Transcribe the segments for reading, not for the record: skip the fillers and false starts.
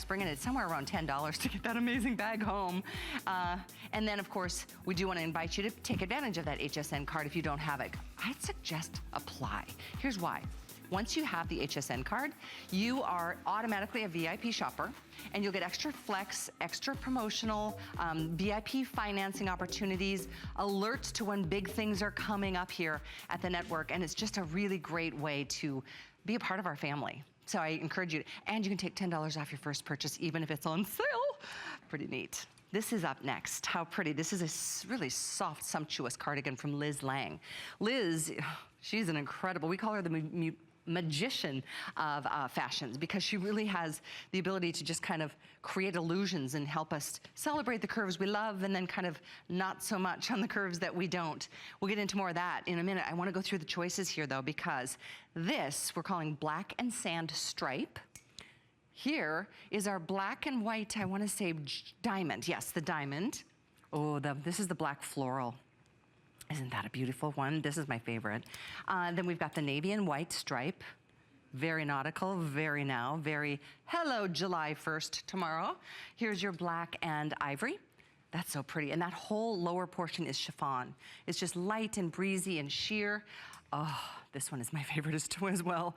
bringing it somewhere around $10 to get that amazing bag home. And then, of course, we do want to invite you to take advantage of that HSN card if you don't have it. I'd suggest apply. Here's why. Once you have the HSN card, you are automatically a VIP shopper, and you'll get extra flex, extra promotional, VIP financing opportunities, alerts to when big things are coming up here at the network, and it's just a really great way to be a part of our family. So I encourage you, and you can take $10 off your first purchase, even if it's on sale. Pretty neat. This is up next. How pretty. This is a really soft, sumptuous cardigan from Lange. Liz, she's an incredible, we call her the magician of fashions, because she really has the ability to just kind of create illusions and help us celebrate the curves we love, and then kind of not so much on the curves that we don't. We'll get into more of that in a minute. I want to go through the choices here though, because this we're calling black and sand stripe. Here is our black and white, I want to say diamond. Yes, the diamond. Oh, this is the black floral. Isn't that a beautiful one? This is my favorite. Then we've got the navy and white stripe. Very nautical, very now, very hello July 1st tomorrow. Here's your black and ivory. That's so pretty. And that whole lower portion is chiffon. It's just light and breezy and sheer. Oh, this one is my favorite as well.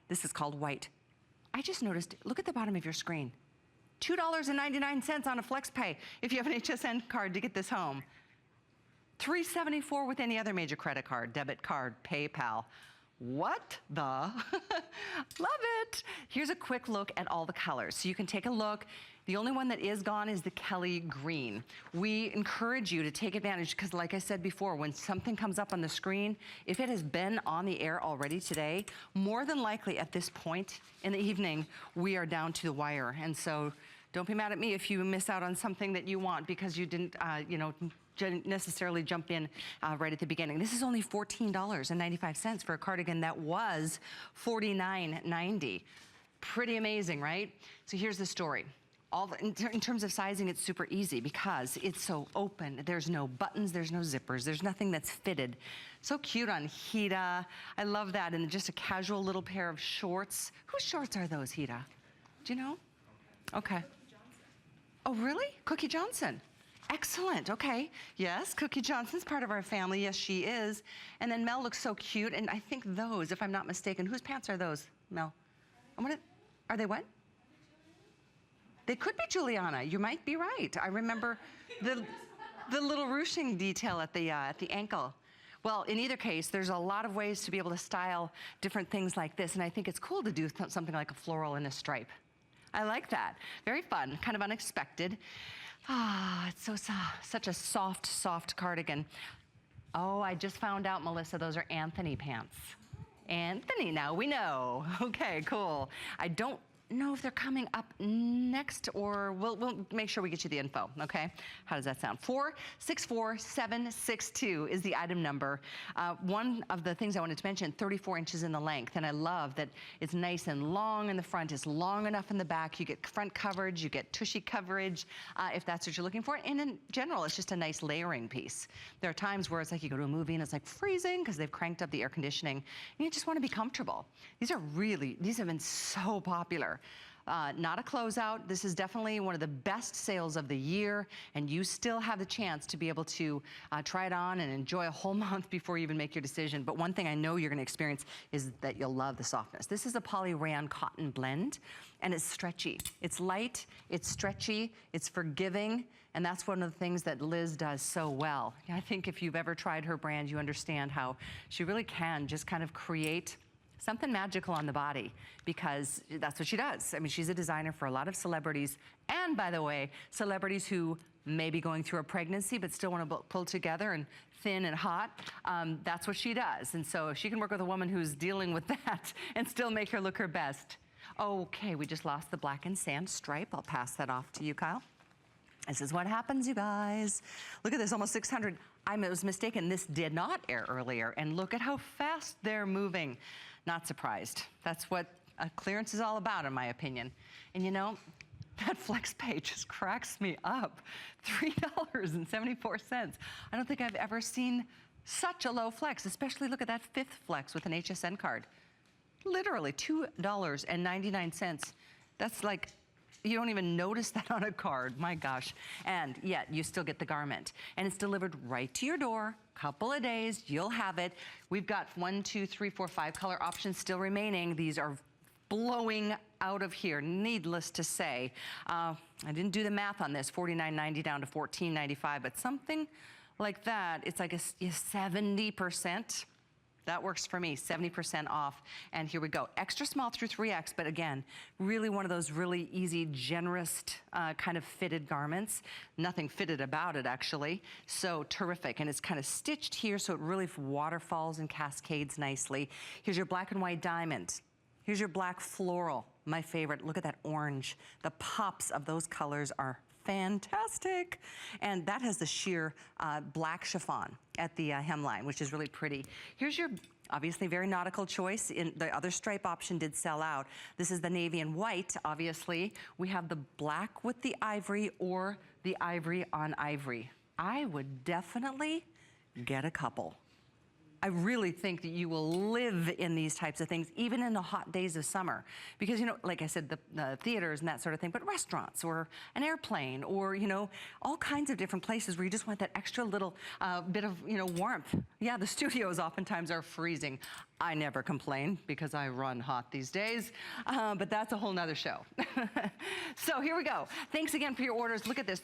This is called white. I just noticed, look at the bottom of your screen. $2.99 on a flex pay if you have an HSN card to get this home. $3.74 with any other major credit card, debit card, PayPal. What the? Love it. Here's a quick look at all the colors. So you can take a look. The only one that is gone is the Kelly green. We encourage you to take advantage, because like I said before, when something comes up on the screen, if it has been on the air already today, more than likely at this point in the evening, we are down to the wire. And so don't be mad at me if you miss out on something that you want because you didn't, didn't necessarily jump in right at the beginning. This is only $14.95 for a cardigan that was $49.90. Pretty amazing, right? So here's the story. In terms of sizing, it's super easy because it's so open. There's no buttons, there's no zippers, there's nothing that's fitted. So cute on Hita. I love that. And just a casual little pair of shorts. Whose shorts are those, Hita? Do you know? Okay. Oh, really? Cookie Johnson. Excellent, okay. Yes, Cookie Johnson's part of our family. Yes, she is. And then Mel looks so cute. And I think those, if I'm not mistaken, whose pants are those, Mel? Are they what? They could be Juliana. You might be right. I remember the little ruching detail at the ankle. Well, in either case, there's a lot of ways to be able to style different things like this. And I think it's cool to do something like a floral and a stripe. I like that. Very fun, kind of unexpected. Ah, it's such a soft, soft cardigan. Oh, I just found out, Melissa, those are Anthony pants. Anthony, now we know. Okay, cool. I don't know if they're coming up next, or we'll make sure we get you the info, okay? How does that sound? 464762 is the item number. One of the things I wanted to mention, 34 inches in the length, and I love that it's nice and long in the front, it's long enough in the back. You get front coverage, you get tushy coverage, if that's what you're looking for. And in general, it's just a nice layering piece. There are times where it's like you go to a movie and it's like freezing because they've cranked up the air conditioning, and you just want to be comfortable. These have been so popular. Not a closeout. This is definitely one of the best sales of the year, and you still have the chance to be able to try it on and enjoy a whole month before you even make your decision. But one thing I know you're going to experience is that you'll love the softness. This is a poly rayon cotton blend, and it's stretchy. It's light, it's stretchy, it's forgiving, and that's one of the things that Liz does so well. I think if you've ever tried her brand, you understand how she really can just kind of create something magical on the body, because that's what she does. I mean, she's a designer for a lot of celebrities, and by the way, celebrities who may be going through a pregnancy but still want to pull together and thin and hot. That's what she does. And so if she can work with a woman who's dealing with that and still make her look her best. Okay, we just lost the black and sand stripe. I'll pass that off to you, Kyle. This is what happens, you guys. Look at this, almost 600. I was mistaken, this did not air earlier, and look at how fast they're moving. Not surprised. That's what a clearance is all about, in my opinion. And you know, that flex pay just cracks me up. $3.74. I don't think I've ever seen such a low flex, especially look at that fifth flex with an HSN card. Literally $2.99. That's like you don't even notice that on a card, my gosh. And yet you still get the garment. And it's delivered right to your door. Couple of days, you'll have it. We've got 1, 2, 3, 4, 5 color options still remaining. These are blowing out of here, needless to say. I didn't do the math on this, $49.90 down to $14.95, but something like that, it's like a 70%. That works for me, 70% off. And here we go, extra small through 3X, but again, really one of those really easy, generous kind of fitted garments. Nothing fitted about it, actually. So terrific, and it's kind of stitched here, so it really waterfalls and cascades nicely. Here's your black and white diamond. Here's your black floral, my favorite. Look at that orange. The pops of those colors are fantastic. And that has the sheer black chiffon at the hemline, which is really pretty. Here's your obviously very nautical choice. In the other stripe option did sell out. This is the navy and white, obviously. We have the black with the ivory or the ivory on ivory. I would definitely get a couple. I really think that you will live in these types of things, even in the hot days of summer. Because, you know, like I said, the theaters and that sort of thing, but restaurants or an airplane or, you know, all kinds of different places where you just want that extra little bit of, you know, warmth. Yeah, the studios oftentimes are freezing. I never complain because I run hot these days, but that's a whole nother show. So here we go. Thanks again for your orders. Look at this.